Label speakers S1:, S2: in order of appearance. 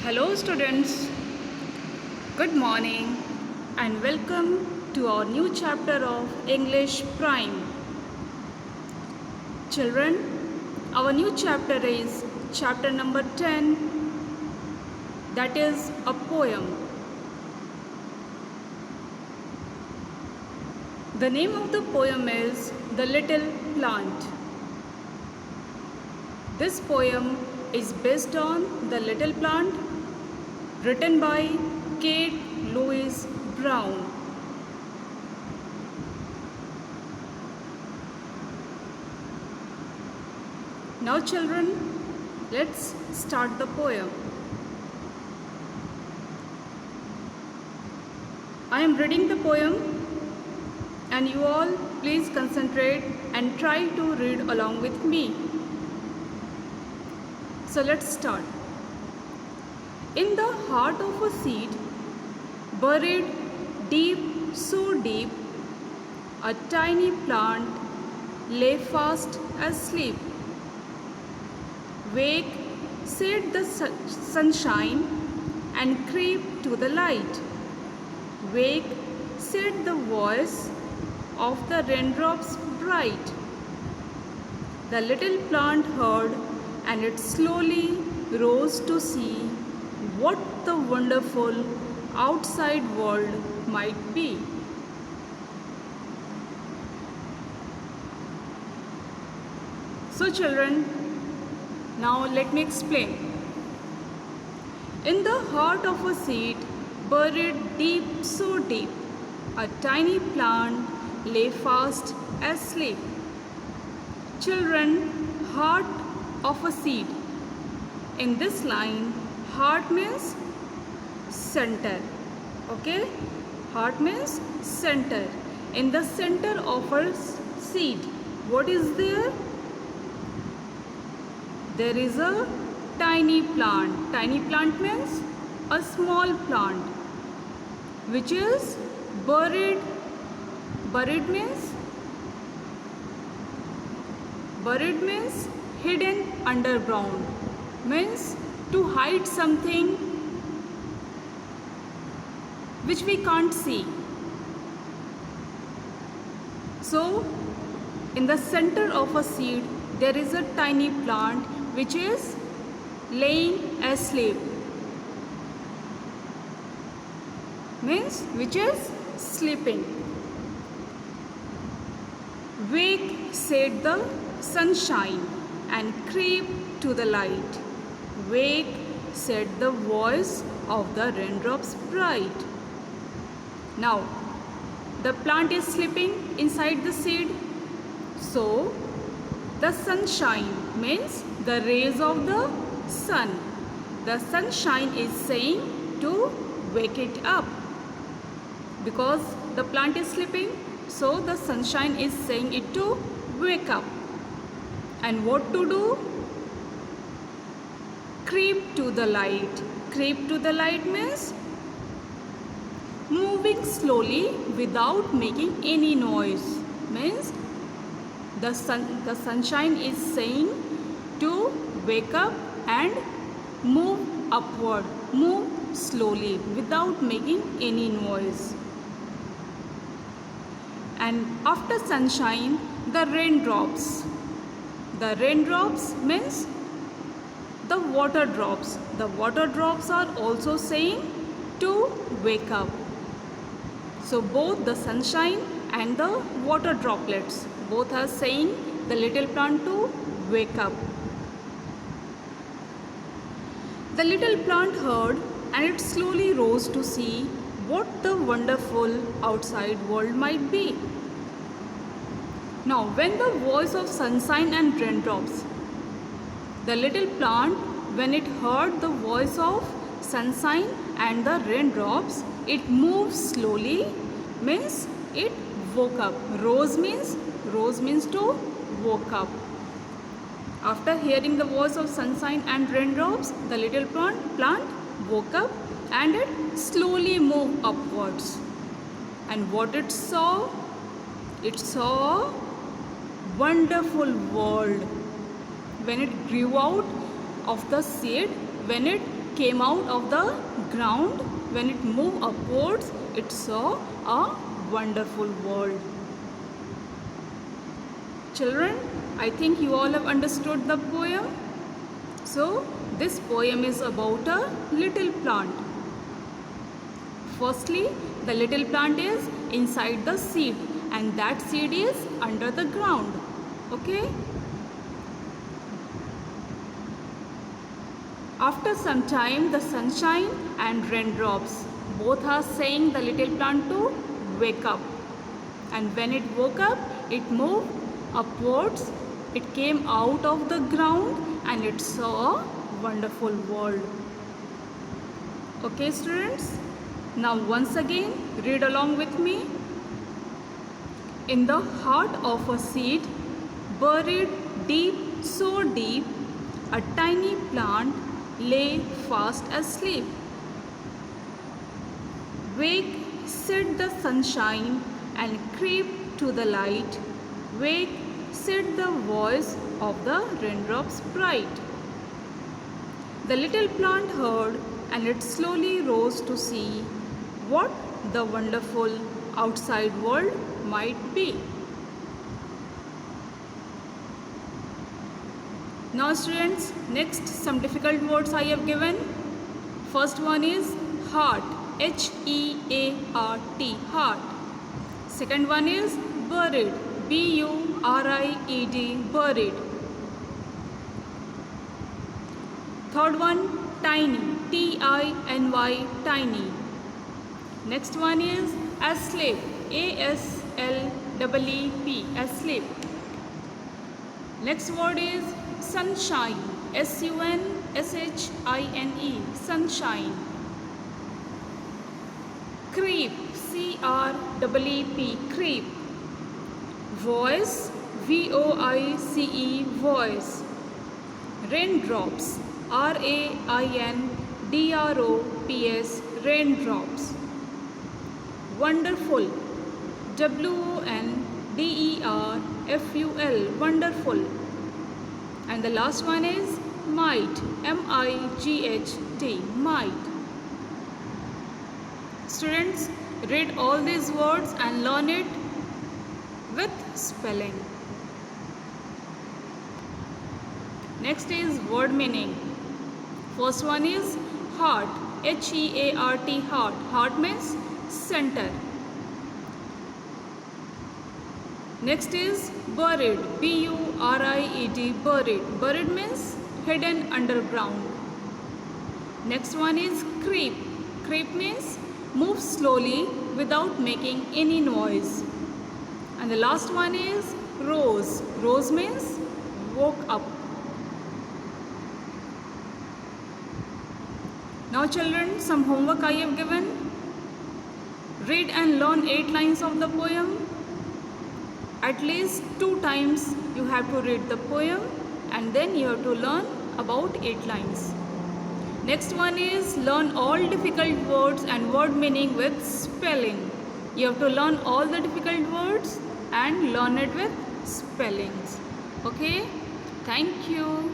S1: Hello, students. Good morning and welcome to our new chapter of English Prime. Children, our new chapter is chapter number 10, that is a poem. The name of the poem is The Little Plant. This poem is based on The Little Plant, written by Kate Louise Brown. Now children, let's start the poem. I am reading the poem and you all please concentrate and try to read along with me. So let's start. In the heart of a seed, buried deep, so deep, a tiny plant lay fast asleep. Wake, said the sunshine, and creep to the light. Wake, said the voice of the raindrops bright. The little plant heard, and it slowly rose to see what the wonderful outside world might be. So children, now let me explain. In the heart of a seed, buried deep, so deep, a tiny plant lay fast asleep. Children, heart of a seed. In this line, heart means center. Okay? Heart means center. In the center of a seed, what is there? There is a tiny plant. Tiny plant means a small plant which is buried. Buried means hidden underground. Means to hide something which we can't see. So, in the center of a seed, there is a tiny plant which is laying asleep. Means which is sleeping. Wake, said the sunshine, and creep to the light. Wake, said the voice of the raindrops bright. Now, the plant is sleeping inside the seed. So, the sunshine means the rays of the sun. The sunshine is saying to wake it up. Because the plant is sleeping, so the sunshine is saying it to wake up. And what to do? Creep to the light. Creep to the light means moving slowly without making any noise. Means the sunshine is saying to wake up and move upward. Move slowly without making any noise. And after sunshine, the raindrops. The raindrops means the water drops. The water drops are also saying to wake up. So both the sunshine and the water droplets, both are saying the little plant to wake up. The little plant heard, and it slowly rose to see what the wonderful outside world might be. Now, when the voice of sunshine and raindrops, the little plant, when it heard the voice of sunshine and the raindrops, it moved slowly, means it woke up. Rose means to woke up. After hearing the voice of sunshine and raindrops, the little plant woke up and it slowly moved upwards. And what it saw? It saw a wonderful world. When it grew out of the seed, when it came out of the ground. When it moved upwards, it saw a wonderful world. Children, I think you all have understood the poem. So, this poem is about a little plant. Firstly, the little plant is inside the seed and that seed is under the ground. Okay? After some time, the sunshine and raindrops both are saying the little plant to wake up. And when it woke up, it moved upwards. It came out of the ground and it saw a wonderful world. Okay, students? Now once again, read along with me. In the heart of a seed, buried deep, so deep, a tiny plant lay fast asleep. Wake, said the sunshine, and creep to the light. Wake, said the voice of the raindrops bright. The little plant heard, and it slowly rose to see what the wonderful outside world might be. Now students, next some difficult words I have given. First one is heart, H-E-A-R-T, heart. Second one is buried, B-U-R-I-E-D, buried. Third one, tiny, T-I-N-Y, tiny. Next one is asleep, A-S-L-E-E-P, asleep. Next word is sunshine, S-U-N-S-H-I-N-E, sunshine. Creep, C-R-E-E-P, creep. Voice, V-O-I-C-E, voice. Raindrops, R-A-I-N-D-R-O-P-S, raindrops. Wonderful, W-O-N-D-E-R-F-U-L, wonderful. And the last one is might, M-I-G-H-T, might. Students, read all these words and learn it with spelling. Next is word meaning. First one is heart, H-E-A-R-T, heart. Heart means center. Next is buried, B-U-R-I-E-D, buried. Buried means hidden underground. Next one is creep. Creep means move slowly without making any noise. And the last one is rose. Rose means woke up. Now children, some homework I have given. Read and learn 8 lines of the poem. At least 2 times you have to read the poem and then you have to learn about 8 lines. Next one is learn all difficult words and word meaning with spelling. You have to learn all the difficult words and learn it with spellings. Okay? Thank you.